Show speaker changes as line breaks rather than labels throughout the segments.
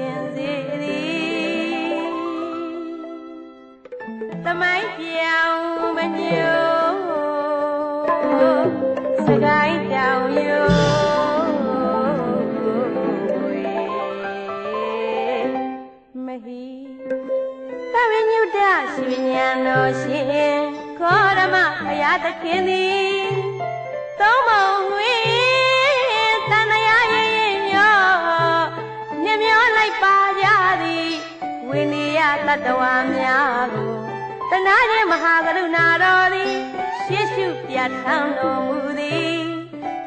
ရှင်စေသည်သမိုင်းပြောင်မညို့စကိုင်းတောင်ရိုးမဟီသဝိညုတရှိဉာဏ်တော်ရှင်ခောရမဘုရားသခင်သည်သုံးပုံတွင်တန်တရားရင်ညောမြမျောလိုက်ပါကြသည်ဝိနည်းတတ္တဝါများကိုတနာခြင်းမဟာကရုဏာတော်သည်ရှေ့ရှုပြဋ္ဌာန်းတော်မူသည်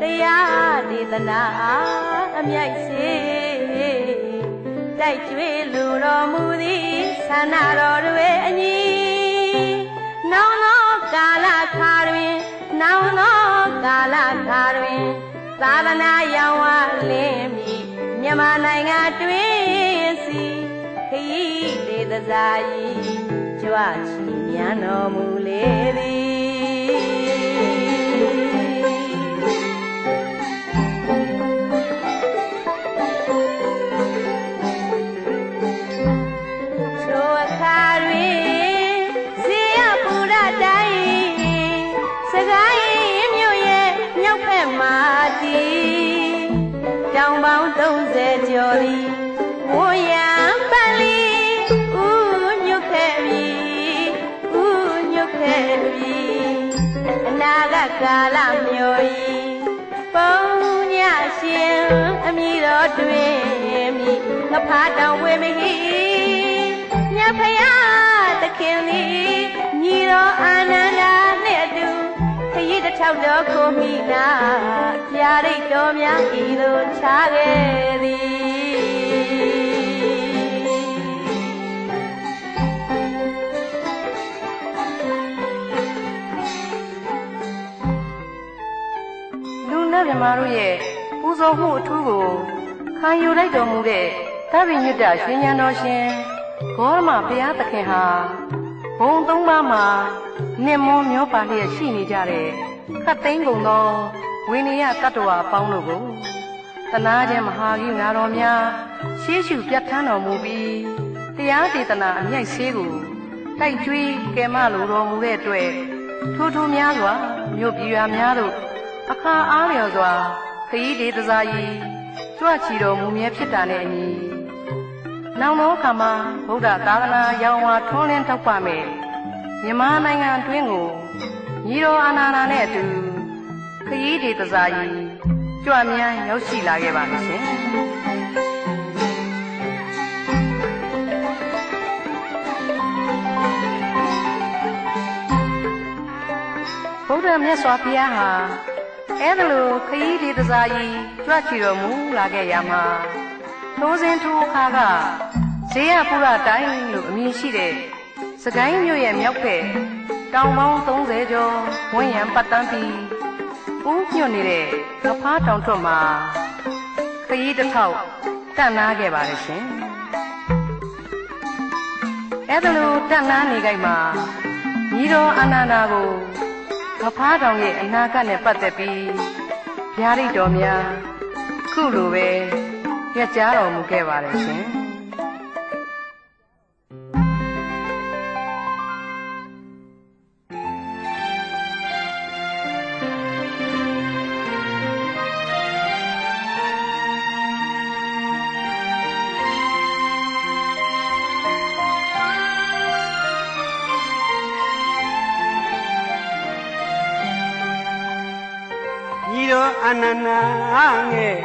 တရားဒေသနာအမြိုက်စေတိုက်ကျွေးလူတော်မူသည်ဆန္ဒတော်တွေအညီနောင်သောကာလခါတွင်နောင်သောကာလခါတွင်သာသနာရောင်ဝလင်းမြည်မြန်မာနိုင်ငံတွင်စီခရီးဒေသစာကြီးကြွချီမြန်တော်မူလေသည်ထိုအခါတွင်ဇေယပူရတိုင်းစကိုင်းမြို့ရဲ့မြောက်ဘက်မှာတည်တောင်ပေါင်း30ကျော်သည်ဝန်းရံပန်းလီဥညွတ်ခဲ့ပြီဥညွတ်ခဲ့ပြီအနာဂတ်ကာလမျိုးဤပုံညရှင်အမိတော်တွင်မိငဖားတောင်ဝေမဟိမြတ်ဖယားသခင်သည်ညီတော်အာနန္ဒာနှင့်အတူခရီးတစ်ထောက်တော်ကိုမိနာပြာရိတ်တော်များဤသို့ချခဲ့သည်လူနဲ့မြမတို့ရဲ့ပူဇော်မှုအထူးကိုခံယူလိုက်တော်မူတဲ့သဗ္ဗညုတရွှေဉာဏ်တော်ရှင်ဂေါရမဘုရားသခင်ဟာဘုံသုံးပါးမှာနှစ်မွန်းမျောပါလျက်ရှိနေကြတဲ့ခတ်သိမ်းကုန်သောဝိနည်းတတ္တဝါအပေါင်းတို့ကိုသနာခြင်းမဟာကရုဏာတော်များရှေးရှုပြဋ္ဌာန်းတော်မူပြီးတရားဒေသနာအမြိုက်ဆေးကိုတိုက်ကျွေးကယ်မလိုတော်မူတဲ့အတွက်ထိုးထိုးများစွာမြို့ပြည်ရွာများသို့အခါအားလျော်စွာခရီးဒေသစာကြီးကြွချီတော်မူမြဲဖြစ်တာနဲ့အညီနောင်သောအခါမှာဗုဒ္ဓသာသနာရောင်ဝါထွန်းလင်းထောက်ပံ့မယ်မြန်မာနိုင်ငံအတွင်းကိုညီတော်အာနန္ဒာနဲ့အတူခရီးဒေသစာကြီးကြွမြန်းရောက်ရှိလာခဲ့ပါလိမ့်ရှင်ဗုဒ္ဓမြတ်စွာဘုရားဟာအဲ့ဒါလိုခရီးဒေသစာကြီးကြွချီတော်မူလာခဲ့ရမှာထိုးစဉ်ထိုးအခါကဇေယပူရတိုင်းလို့အမည်ရှိတဲ့စကိုင်းမြို့ရဲ့မြောက်ဘက်တောင်ပေါင်း30ကျော်ဝန်းရံပတ်တန်းပြီးဥညွတ်နေတဲ့ငဖားတောင်ထွတ်မှာခရီးတစ်ထောက်တန့်နာခဲ့ပါလေရှင်အဲ့ဒါလိုတန့်နာနေကြမှာညီတော်အာနန္ဒာကိုငဖားတောင်ရဲ့အနာဂတ်နဲ့ပတ်သက်ပြီးဗျာဒိတ်တော်များခုလိုပဲရကြားတော်မူခဲ့ပါတယ်ရှင်
အာနန္ဒာငယ်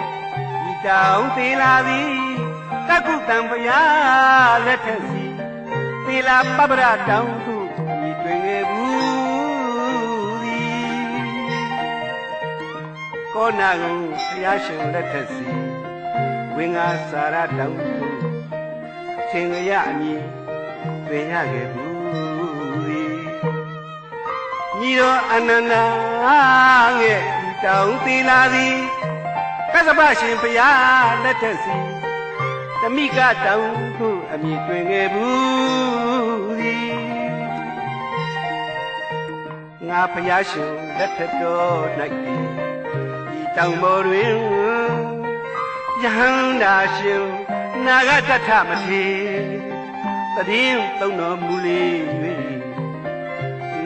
ဤတောင်သေးလာသည်တက္ကုတံဘုရားလက်ထက်စီသေးလာပပ္ပရတောင်သူဤတွင်ခဲ့ဘူးသည်ကောနာကိုဘုရားရှင်လက်ထက်စီဝင်္ဂါစာရတောင်သူသင်္ကြရအမည်တွင်ရခဲ့ဘူးသည်ညီတော်အာနန္ဒာငယ်တောင်သေးလာသည်ကသဗ္ဗရှင်ဘုရားလက်ထက်စီသမိကတောင်ခုအမည်တွင်ခဲ့ဘူးသည်ငါဘုရားရှင်လက်ထက်တော်၌ဒီတောင်ပေါ်တွင်ယဟန္တာရှင် နာဂတထမထေတည်င်းသုံးတော်မူလေ၍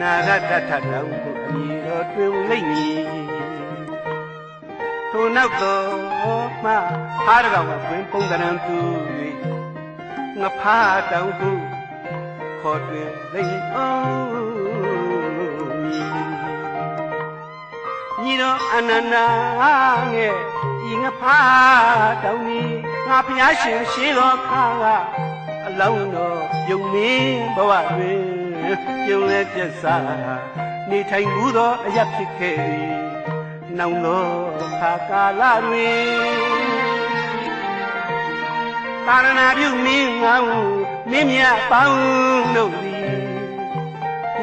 နာဂတထတောင်းဖို့အမည်တော်တွင်လိမ့်မည်ထိုနောက်တော့မှဟာရကောင်ကတွင်ပုံတရံသူ၍ငါဖားတောင်းဖို့ခေါ်တွင်လိမ့်အောင်ညီတော်အနန္ဒာငဲ့ဤငါဖားတောင်းနေငါဖျားရှင်ရှိတော်ခါကအလောင်းတော်ပြုံမင်းဘဝတွင်ပြုံလဲပြတ်စားနေထိုင်မှုသောအရာဖြစ်ခဲ့သည်နောင်သောခါကာလတွင်သာရဏပြုမင်းငါ့ကိုမင်းမြတ်ပေါင်းတို့သည်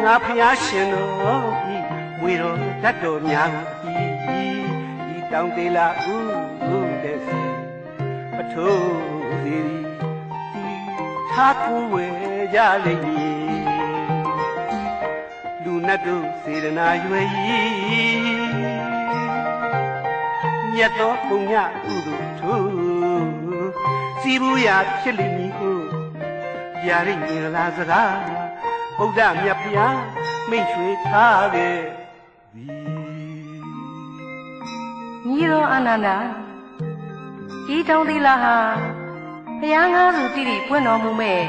ငါဖျားရှင်တော်ဤဝေတော်တတ်တော်များဤတောင်သေးလာဥတဲ့စီပထိုးစီဒီသာကူဝဲကြလိမ့်မည်လူနတ်တို့စေရနာရွယ်၏မြတ်သောပုညကုသိုလ်ထိုးစီဘူးရာဖြစ်လိမ့်မည်ဟုဗျာဒိတ်မြင်လာစကားဗုဒ္ဓမြတ်ဖျားမိတ်ဆွေထားခဲ့
ညီတော်အနန္ဒာဤတောင်သီလဟာဘုရားငါးစုတိတိပွင့်တော်မူမဲ့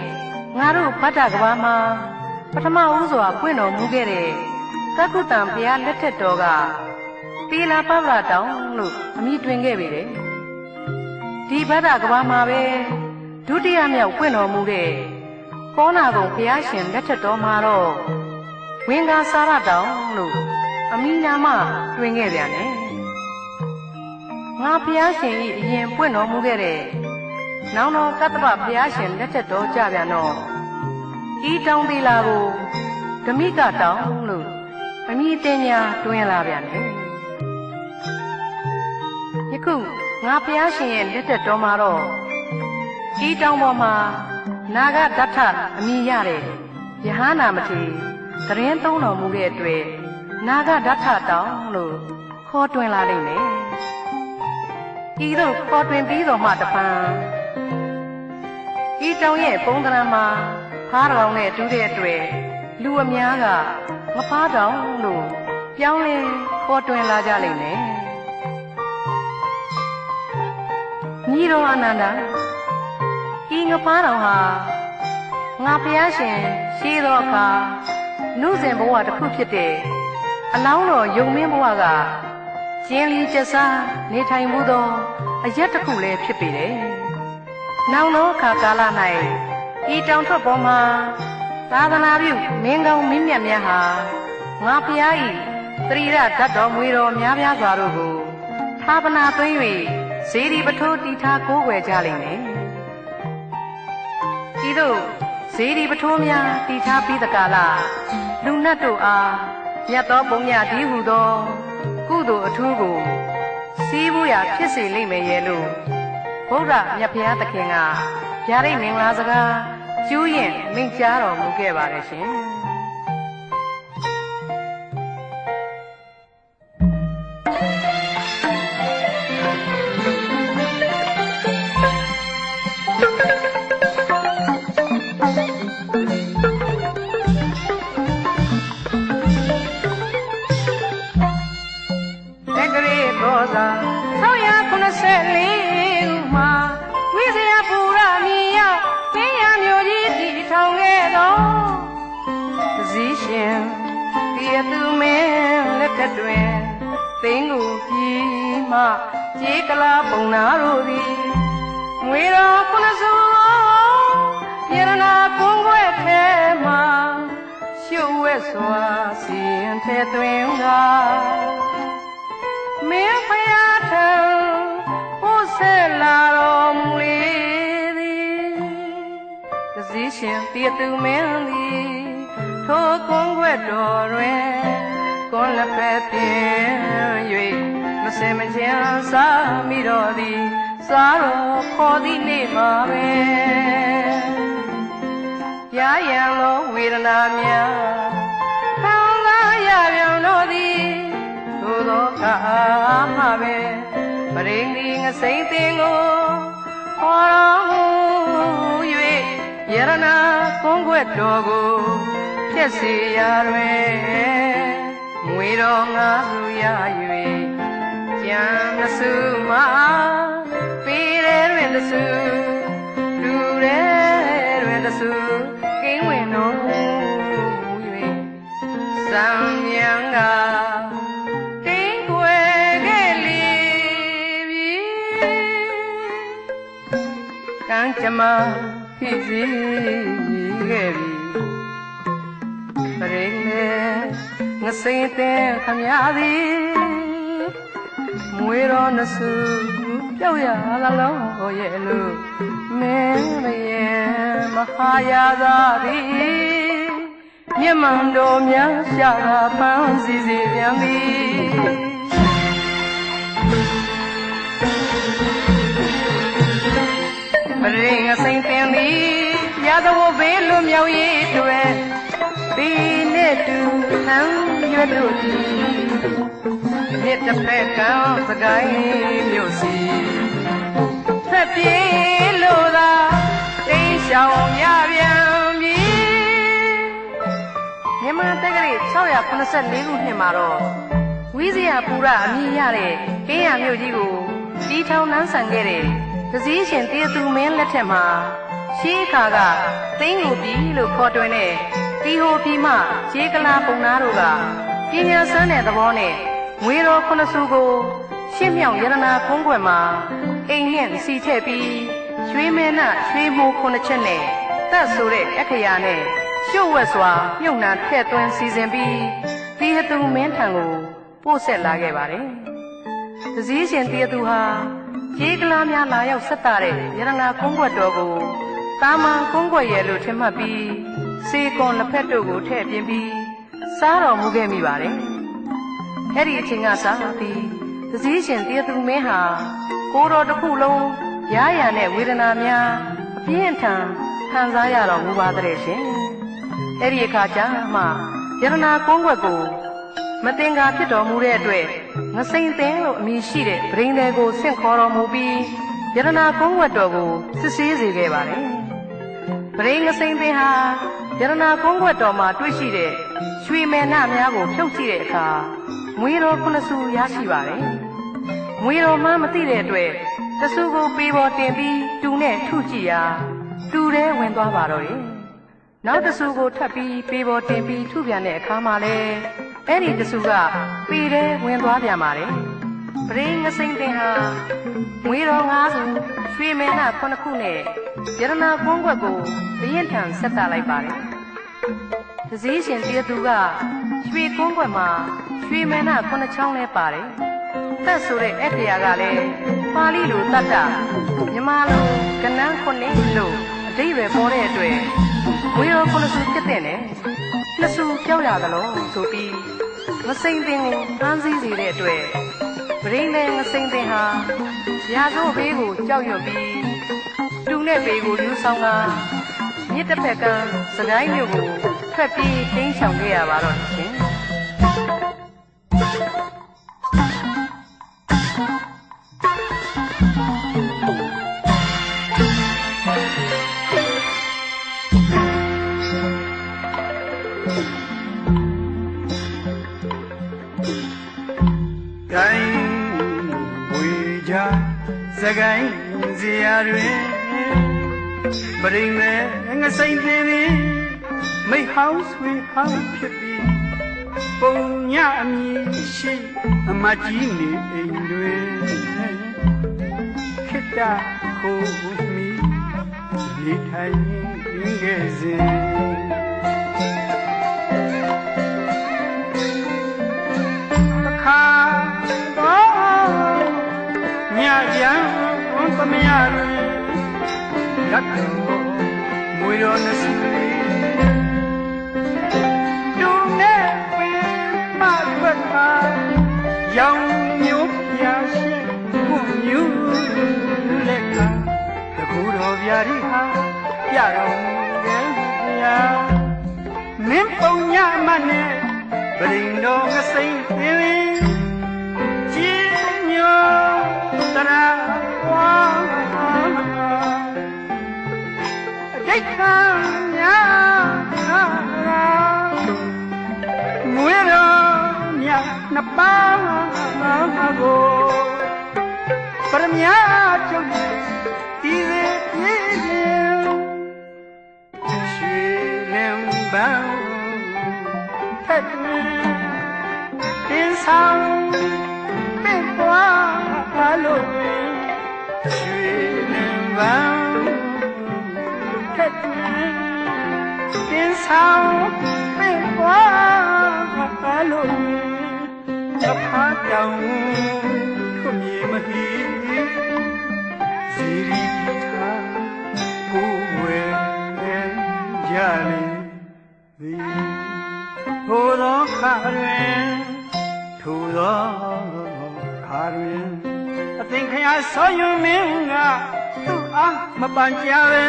ငါတို့ဗတ္တကဘာမှာပထမဦးစွာပွင့်တော်မူခဲ့တဲ့ကကုတံဘုရားလက်ထက်တော်ကသီလပပရတောင်လို့အမည်တွင်ခဲ့ပေတယ်ဒီဗတ္တကဘာမှာပဲဒုတိယမြောက်ပွင့်တော်မူတဲ့ကောနာကုံဘုရားရှင်လက်ထက်တော်မှာတော့ဝင်္ကာစာရတောင်လို့အမည်နာမတွင်ခဲ့ပြန်တယ်ငါဘုရားရှင်ဤအရင်ပွင့်တော်မူခဲ့တဲ့နောင်တော်ကတ္တဗဘုရားရှင်လက်ထက်တော်ကြပြန်တော့ဤတောင်သီလာကိုဓမိကတောင်လို့အမည်တင်ညာတွင်လာပြန်တယ်ယခုငါဘုရားရှင်ရဲ့လက်ထက်တော်မှာတော့ဤတောင်ပေါ်မှာနာဂဒဋ္ဌအမည်ရတဲ့ယဟနာမထေသရင်သုံးတော်မူတဲ့အတွက်နာဂဒဋ္ဌတောင်လို့ခေါ်တွင်လာလိမ့်မယ်ဤသို့ခေါ်တွင်ပြီးတော်မှတပံဤတောင်ရဲ့ပုံသဏ္ဍာန်မှာဖားတော်နဲ့တူတဲ့အတွက်လူအများကငဖားတောင်လို့ပြောင်းလဲခေါ်တွင်လာကြလိမ့်မယ်ညီတော်အနန္ဒာဤငဖားတောင်ဟာငါဘုရားရှင်ရှိသောအခါနုစဉ်ဘဝတစ်ခုဖြစ်တဲ့အလောင်းတော်ယုံမင်းဘဝကကျင်းလီကျဆာနေထိုင်မှုသောအရက်တစ်ခုလည်းဖြစ်ပေတယ်။နောင်သောအခါကာလ၌ဤတောင်ထွက်ပေါ်မှာသာသနာပြုမင်းကောင်းမင်းမြတ်များဟာငါဖျားဤသရီရဓာတ်တော်မွေတော်များများစွာတို့ကိုသာပနာသွင်း၍ဇေဒီပထိုးတီထားကိုးကွယ်ကြလိမ့်မယ်။ဤသို့ဇေဒီပထိုးများတီထားပြီးသကာလလူနတ်တို့အားမြတ်သောပုံညဒီဟုသောကုသိုလ်အထူးကိုစီးဘူးရာဖြစ်စေလိမ့်မယ်ရဲ့လို့ဗုဒ္ဓမြတ်ဖျားသခင်ကဗျာဒိတ်မင်္ဂလာစကားကျူးရင်မိန့်ကြားတော်မူခဲ့ပါတယ်ရှင်သိန်းကိုပြီးမှကြေးကလာပုံနာတို့သည်ငွေတော်ခုနစုယရနာကုန်းခွဲထဲမှရှုပ်ဝဲစွာစီရင်ထဲသွင်းကမင်းဖယားထံပို့ဆက်လာတော်မူလေသည်တစည်းရှင်တည်သူမင်းသည်ထိုကုန်းခွဲတော်တွင်ကိုယ်လက်ပဲပြင်း၍မစင်မချင်စားမိတော်သည်စားတော်ခေါ်သည့်နေ့မှာပဲရရန်သောဝေဒနာများခံစားရပြန်တော်သည်သို့သောအခါမှပဲပရိသီငစိမ့်သင်ကိုခေါ်တော်မူ ယရနာကုန်းွက်တော်ကိုဖြည့်စေရတွင်ငွေတော်ငါစုရ၍ကြံမစုမှာပေးတယ်တွင်တစုလူတယ်တွင်တစုကိန်းဝင်တော်မူ၍စံမြန်ကတိမ်ခွေခဲ့လေပြီကံကြမ္မာဖြစ်စေခဲ့ပြီပရိနေငစိမ့်တဲ့ခမရသည်မွေတော်နှစုပြောက်ရလာလို့ရဲ့လို့မင်းမရဲ့မဟာယာသာသည်မြတ်မန်တော်များရှာတာပန်းစီစီပြန်သည်ပရိငစိမ့်တင်သည်ရသဝဘေးလွမြောက်ရေးတွေ့ဒီနဲ့တူဟန်ရွတ်တို့သည်မြစ်တစ်ဖက်ကံစကိုင်းမြို့စီဖက်ပြေးလို့သာတိမ်ရှောင်ရပြန်ပြီမြန်မာတက္ကရာ684ခုနှစ်မှာတော့ဝိဇယပူရအမည်ရတဲ့ကင်းရမြို့ကြီးကိုတီထောင်နှန်းဆန်ခဲ့တဲ့တစည်းရှင်တေသူမင်းလက်ထက်မှာရှေးခါကသိန်းကိုပြီလို့ခေါ်တွင်တဲ့တီဟိုပြီမှခြေကလာပုံနာတို့ကပညာစမ်းတဲ့သဘောနဲ့ငွေတော်ခုနှစ်စုကိုရှင်းမြောင်ရတနာကုန်းကွယ်မှာအိမ်နဲ့စီထည့်ပြီးရွှေမဲနရွှေမိုးခုနှစ်ချက်နဲ့တတ်ဆိုတဲ့အခရာနဲ့ရှုပ်ဝက်စွာမြုပ်နှံထည့်သွင်းစီစဉ်ပြီးတီဟသူမင်းထံကိုပို့ဆက်လာခဲ့ပါတယ်။တစည်းရှင်တီဟသူဟာခြေကလာများလာရောက်ဆက်တာတဲ့ရတနာကုန်းကွယ်တော်ကိုတာမန်ကုန်းကွယ်ရဲ့လို့ထင်မှတ်ပြီးစေကွန်လက်ဖက်တို့ကိုထည့်ပြင်းပြီးစားတော်မူခဲ့မိပါတယ်။အဲ့ဒီအချိန်ကစားပြီးတစည်းရှင်တေသူမင်းဟာကိုယ်တော်တစ်ခုလုံးရရနဲ့ဝေဒနာများအပြင်းထန်ခံစားရတော်မူပါတဲ့ရှင်။အဲ့ဒီအခါကျမှယရနာကုန်းွက်ကိုမတင်္ကာဖြစ်တော်မူတဲ့အတွက်ငစိမ့်သိန်းလို့အမည်ရှိတဲ့ဗရိန်တယ်ကိုဆင့်ခေါ်တော်မူပြီးယရနာကုန်းွက်တော်ကိုစစ်ဆေးစေခဲ့ပါတယ်။ဗရိန်ငစိမ့်သိန်းဟာယရနာကုန်းွက်တော်မှာတွေ့ရှိတဲ့ရွှေမဲနများကိုဖြုတ်ကြည့်တဲ့အခါငွေတော်ခုနှစ်စုရရှိပါတယ်။ငွေတော်မှမသိတဲ့အတွက်တစုကိုပေပေါ်တင်ပြီးတူနဲ့ထုကြည့်ရာတူထဲဝင်သွားပါတော့တယ်။နောက်တစုကိုထပ်ပြီးပေပေါ်တင်ပြီးထုပြန်တဲ့အခါမှာလဲအဲ့ဒီတစုကပေထဲဝင်သွားပြန်ပါတယ်။ပရိငစိမ့်တင်ဟာငွေတော်9စုရွှေမဲန9ခုနဲ့ရတနာကုန်းွက်ကိုဘရင်ထံဆက်တာလိုက်ပါတယ်။တစည်းရှင်တေသူကရွှေကုန်းွက်မှာရွှေမဲန9ချောင်းလဲပါတယ်။သက်ဆိုတဲ့အခရာကလည်းပါဠိလိုတတ္တမြန်မာလိုကဏန်း9လို့အဓိပ္ပာယ်ပေါ်တဲ့အတွက်ငွေတော်9စုဖြစ်တဲ့နဲ့နှစ်စုကြောက်ရသလိုဆိုပြီးငစိမ့်တင်ကိုတန်းစည်းစေတဲ့အတွက်ဗရိန်နဲ့ငစိမ့်တင်ဟာရာဇိုးဘေးကိုကြောက်ရွံ့ပြီးတူနဲ့ဘေးကိုယူဆောင်ကမြစ်တစ်ဖက်ကစကိုင်းမြို့ကိုဖက်ပြီးတိမ်းရှောင်ခဲ့ရပါတော့ရှင်
စကိုင်းစရာတွင်ပရိမဲငစိမ့်သိသည်မိဟောင်းဆွေဟောင်းဖြစ်ပြီးပုံညအမည်ရှိအမကြီးနေအိမ်တွင်ခိတ္တကိုမီနေထိုင်ခဲ့စဉ်အခါတော့ညကြံသမယတွင်လက်တော်မွေတော်နှစုတူနဲ့ပင်မွက်ခါရောင်မျိုးပြရှိကိုမျိုးလက်ခါတကူတော်ဗျာဒီဟာပြတော်မူရဲ့ဗျာမင်းပုံညမနဲ့ပရိန်တော်ငစိမ့်သေးချင်းညောတရာဝါအတိ ရိတ်ခံများခါရာမွေးတော်မြတ်နှစ်ပါးကိုပရမညာချုပ်ဒီစေပြေခြင်းရွှေလင်းပန်းထက်တွင်တင်းဆောင်ပင်ပွားလို့ရွှေလင်းပန်းထက်တွင်တင်းဆောင်ပင်ပွားလို့အဖာတောင်ထွမြေမဟီစီရီထားကိုဝဲကြလေသည်ထိုသောခါတွင်ထိုသောခါတွင်အသင်ခရာဆောယွန်မင်းကသူ့အားမပန်ကြပဲ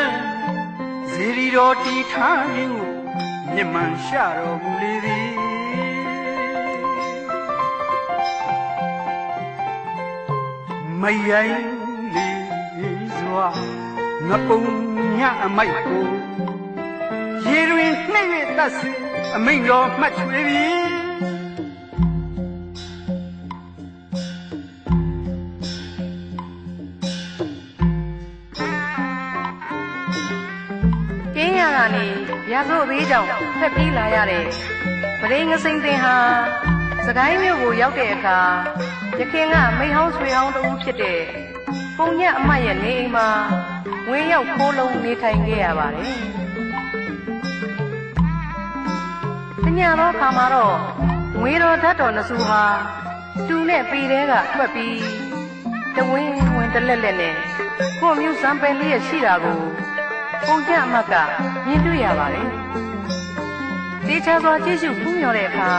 စီရီတော်တီထားခြင်းကိုမြတ်မှန်ရှာတော်မူလေသည်မယိုင်လေးစွာငပုံညအမိုက်ကိုရေတွင်နှိမ့်၍တတ်စီအမိန်တော်မှတ်ချွေပြီ
ကျင်းရကနေရာဇို့ဘေးကြောင့်ဖက်ပြေးလာရတဲ့ပရိငစိန်တင်ဟာစကိုင်းမြို့ကိုရောက်တဲ့အခါရခင်ကမိဟောင်းဆွေဟောင်းတူဖြစ်တဲ့ပုံညအမတ်ရဲ့နေအိမ်မှာဝင်းရောက်ခိုးလုံးနေထိုင်ခဲ့ရပါတယ်။တညတော့ခါမှာတော့ငွေတော်ဓာတ်တော်နှစုဟာတူနဲ့ပေတဲကထွက်ပြီးတဝင်းဝင်တလက်လက်နဲ့ကို့မျိုးစံပယ်လေးရရှိတာကိုပုံညအမတ်ကမြင်တွေ့ရပါတယ်။တေချာစွာကြည့်ရှုဖူးမြော်တဲ့အခါ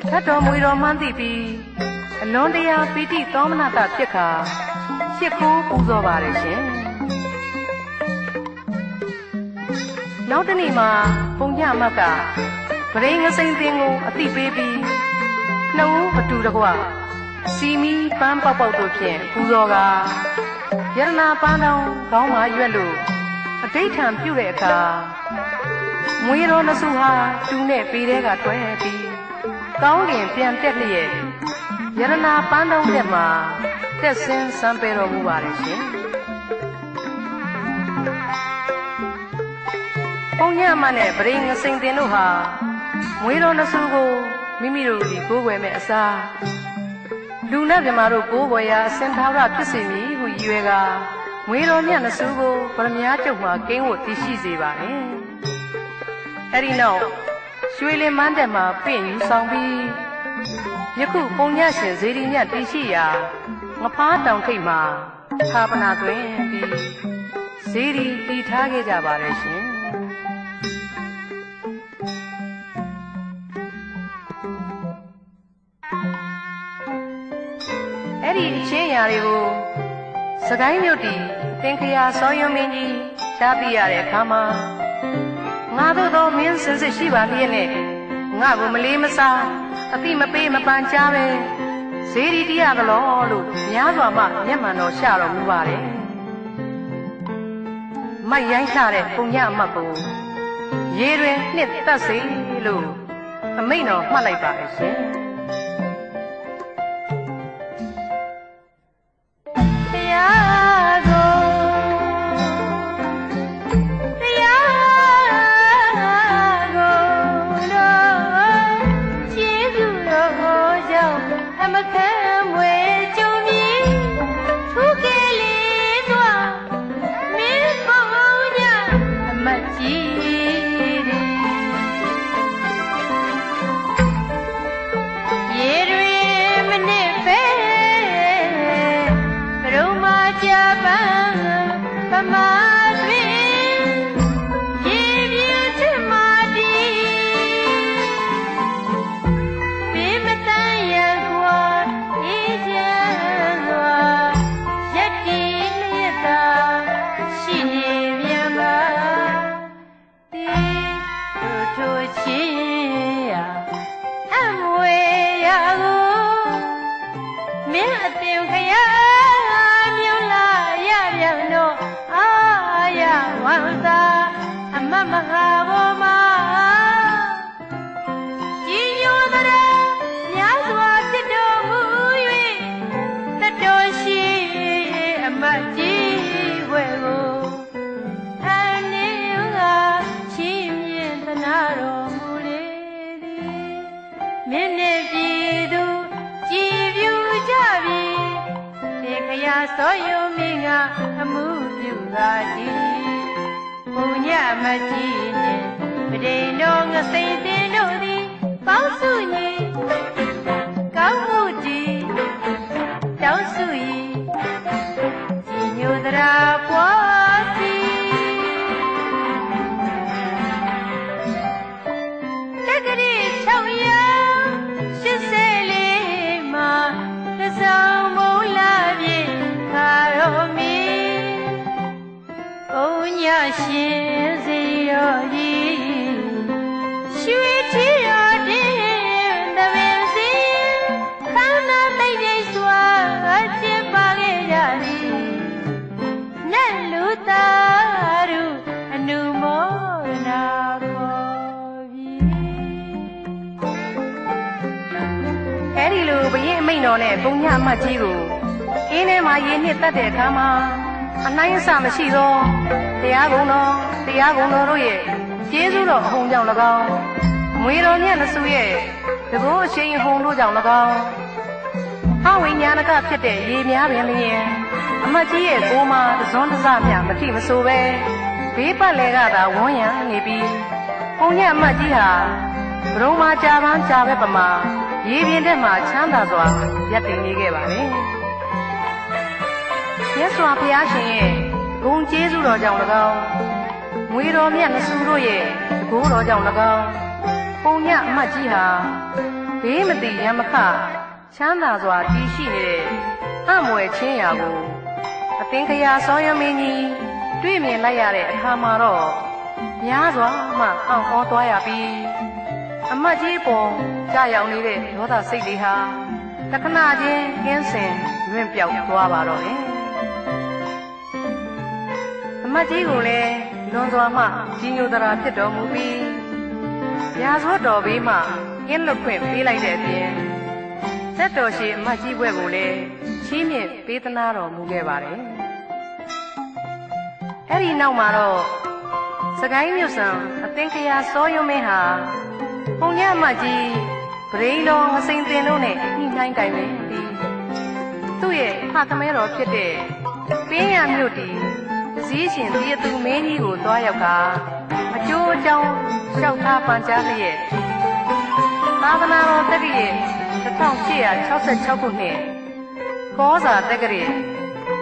ဓာတ်တော်မွေတော်မှန်းသိပြီးအလွန်တရာပီတိသောမနတဖြစ်ခါရှစ်ခိုးပူဇော်ပါတယ်ရှင်။နောက်တနေ့မှာပုံညအမတ်ကပရိငစိန်တင်ကိုအသိပေးပြီးနှုတ်အတူတကွစီမီပန်းပေါက်ပေါက်တို့ဖြင့်ပူဇော်ကာယရနာပန်းတော်ခေါင်းမှာရွက်လို့အဋိဋ္ဌံပြုတဲ့အခါမွေတော်နှစုဟာတူနဲ့ပေတဲကတွဲပြီးကောင်းကင်ပြန်တက်လျက်ယရနာပန်းတော်တက်မှာတက်ဆင်းစံပယ်တော်မူပါတယ်ရှင်။ပုံညမနဲ့ပရိငစိန်တင်တို့ဟာမွေတော်နှစုကိုမိမိတို့ဒီကိုးကွယ်မဲ့အစားလူနဲ့မြမတို့ကိုးကွယ်ရာအစင်သာဝရဖြစ်စေမည်ဟုရည်ရွယ်ကာမွေတော်မြတ်နှစုကိုဗရမ ्या ကျုပ်မှာကင်းဝတ်တည်ရှိစေပါတယ်။အဲဒီနောက်ရွှေလင်မန်းတက်မှာပင့်ယူဆောင်ပြီးယခုပုံညရှင်ဇေဒီမြတ်တည်ရှိရာငဖားတောင်ထိပ်မှာခါပနာတွင်ပြီးဇေဒီတည်ထားခဲ့ကြပါတယ်ရှင်။အဲ့ဒီအချင်းရာတွေကိုစကိုင်းမြို့တည်သင်္ခရာစောယွန်းမင်းကြီးကြားသိရတဲ့အခါမှာငါတို့သောမင်းစင်စစ်ရှိပါလျက်နဲ့ငါ့ကိုမလေးမစားအတိမပေးမပန်ကြားပဲဇေဒီတရားကလောလို့များစွာမှမျက်မှန်တော်ရှာတော်မူပါတယ်။မိုက်ရိုင်းလှတဲ့ပုံညအမတ်ကိုရေတွင်နှစ်သက်စေလို့အမိန့်တော်မှတ်လိုက်ပါရဲ့ရှင်။ မဟာဘောမာကြီးညိုသရာများစွာဖြစ်တော်မူ၍တတော်ရှိအမတ်ကြီးဝဲကိုအနေကချင်းမြင်သနာတော်မူလေသည်မင်းနဲ့ပြည်သူကြည်ပြူကြပြီဒီခရာစောယုံမင်းကအမှုပြုပါသည်ဘုံညမကြီးနဲ့ပဒိန်တော်ငစိမ့်တင်တို့သည်ပေါင်းစုညီကောင်းမှုတည်တောင်းစု၏ကြီးညိုသရာပွားစီတက္ကရီ684မှာသဆောင်မုံလာပြေခါရောမီဘုံညရှင်စီရောကြီးရွှေချီရောတင်းတပင်စီခန္ဓာတိတ်တိတ်စွာကျင်းပါခဲ့ကြသည်နတ်လူသားတို့အနုမောဒနာခေါ်ပြီအဲ့ဒီလိုဘုရင်အမိန့်တော်နဲ့ဘုံညအမတ်ကြီးကိုအင်းထဲမှာရေနှစ်တက်တဲ့အခါမှာအနိုင်အဆမရှိသောတရားကုံတော်တို့ရဲ့ကျေးဇူးတော်အဟုန်ကြောင့်၎င်းငွေတော်မြတ်နစုရဲ့တကောအရှိန်အဟုန်တို့ကြောင့်၎င်းဟဝိညာဏကဖြစ်တဲ့ရေများပင်လျင်အမတ်ကြီးရဲ့ကိုယ်မှာတစွန်းတစမြမတိမဆိုပဲဘေးပတ်လေကသာဝန်းရံနေပြီးဘုံညအမတ်ကြီးဟာဘရုံမှာကြာပန်းကြာပဲပမာရေပြင်ထဲမှာချမ်းသာစွာရပ်တည်နေခဲ့ပါတယ်မြတ်စွာဘုရားရှင်ရဲ့ဂုဏ်ကျေးဇူးတော်ကြောင့်၎င်းငွေတော်မြတ်နစုတို့ရဲ့တကူတော်ကြောင့်၎င်းပုံညအမတ်ကြီးဟာဘေးမတိရမခချမ်းသာစွာတည်ရှိနေတဲ့အမွယ်ချင်းရာကိုအသင်္ခရာစောယမင်းကြီးတွေ့မြင်လိုက်ရတဲ့အခါမှာတော့များစွာမှအောင့်ဩသွားရပြီးအမတ်ကြီးပေါ်ကြာရောက်နေတဲ့ဒေါသစိတ်တွေဟာတခဏချင်းကင်းစင်လွင့်ပြောက်သွားပါတော့တယ်အမတ်ကြီးကိုလည်းလွန်စွာမှကြီးညိုသရာဖြစ်တော်မူပြီးရာဇဝတ်တော်ဘေးမှကင်းလွတ်ခွင့်ပေးလိုက်တဲ့အပြင်သက်တော်ရှိအမတ်ကြီးဘွဲ့ကိုလည်းချီးမြှင့်ပေးသနာတော်မူခဲ့ပါတယ်အဲ့ဒီနောက်မှာတော့စကိုင်းမြို့ဆန်အသင်္ခရာစောယုံမင်းဟာပုံညအမတ်ကြီးပရိန်တော်ငစိမ့်တင်တို့နဲ့ညှိနှိုင်းကြိုင်ပြီးသူ့ရဲ့ဖခမဲတော်ဖြစ်တဲ့ပင်းရမြို့တီတစည်းရှင်တည်သူမင်းကြီးကိုသွားရောက်ကအကျိုးအကြောင်းလျှောက်ထားပန်ကြားလျက်သာသနာတော်တက္ကရာ1866ခုနှစ်ကောဇာတက္ကရာ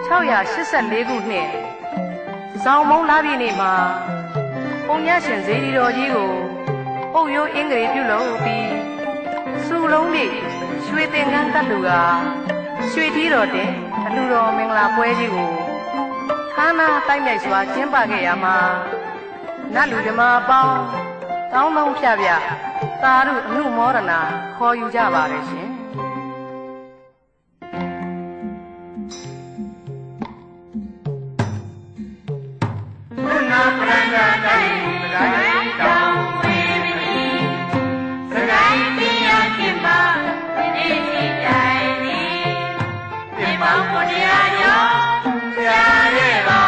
684ခုနှစ်ဇောင်းမုံလာပြည်နေ့မှာပုံညရှင်ဇေဒီတော်ကြီးကိုအုပ်ရိုးအင်္ဂလိပ်ပြုလုပ်ပြီးစုလုံးလေးရွှေသင်္ကန်းတက်လူကရွှေထီးတော်တင်အလှတော်မင်္ဂလာပွဲကြီးကိုခမ်းနားတိုက်မြိုက်စွာကျင်းပခဲ့ရမှာနတ်လူဓမ္မအပေါင်းတောင်းလုံးဖြပြသာရုအမှုမောဒနာခေါ်ယူကြပါလေရှင်ဘုနာပရဏာတိုင်းစကိုင်းတောင်ဝေမီစကိုင်းပြရခင်ပါဒီနေ့ဒီတိုင်းသည်ဒီပေါင်းကိုတရားရောကြားရပါ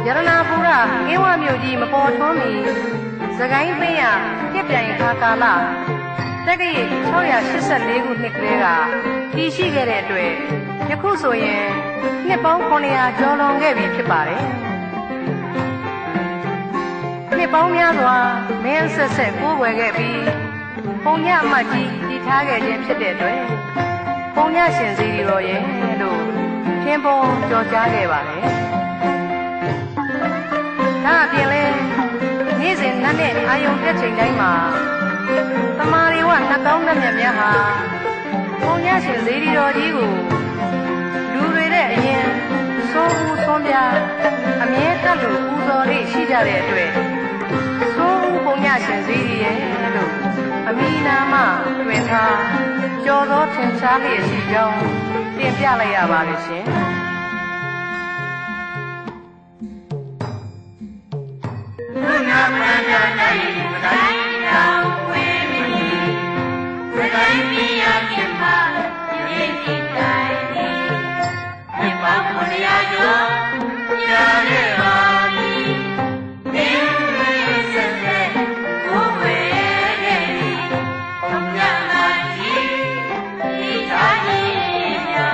ရတနာပူရကင်းဝမြို့ကြီးမပေါ်ထွန်းမီဇ စကိုင်းသိန်းရပြက်ပြိုင်ခါကာလတက္ကရာ684ခုနှစ်ကလေးကတည်ရှိခဲ့တဲ့အတွက်ယခုဆိုရင်နှစ်ပေါင်း900ကျော်လွန်ခဲ့ပြီဖြစ်ပါတယ်နှစ်ပေါင်းများစွာမင်းဆက်ဆက်ကိုးကွယ်ခဲ့ပြီးပုံညအမတ်ကြီးတည်ထားခဲ့ခြင်းဖြစ်တဲ့အတွက်ပုံညရှင်စီရီတော်ရဲ့လို့ထင်ပေါ်ကြော်ကြားခဲ့ပါတယ်ဒါအပြင်လဲနေ့စဉ်နတ်နဲ့အာယုံတက်ချိန်တိုင်းမှာတမာရီဝနှကောင်းနှက်မြတ်များဟာပုံညရှင်စီရီတော်ကြီးကိုလူတွေတဲ့အရင်စိုးဦးသွန်းပြအမြဲတတ်လို့ပူဇော်လေးရှိကြတဲ့အတွက်စိုးဦးပုံညရှင်စီရီရဲ့လို့အမိနာမတွင်ထားကျော်သောထင်ရှားလျက်ရှိကြောင်းတင်ပြလိုက်ရပါတယ်ရှင်
ဘုရားမန္တနိုင်ပတိုင်းတော်ဝေမီပတိုင်းမိယဖြစ်မှာဒီနေ့တိုင်းဒီပေါင်း900ကျော်ကြားခဲ့ပါပြီဒီဆက်ဆက်ကိုယ်ဝေခဲ့ပြီအမြတ်မကြီးဒီသားကြီးရော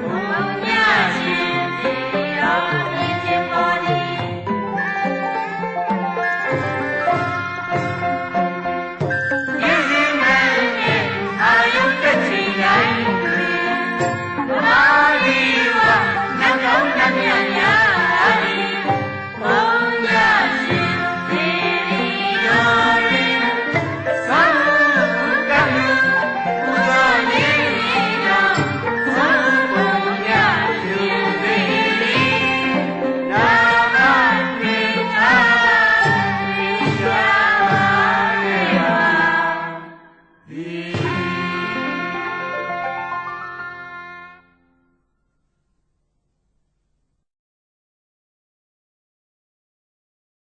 ဘုရားရှင်ဒီရောဒီခြင်းပေါ်ဒီ
ဒီ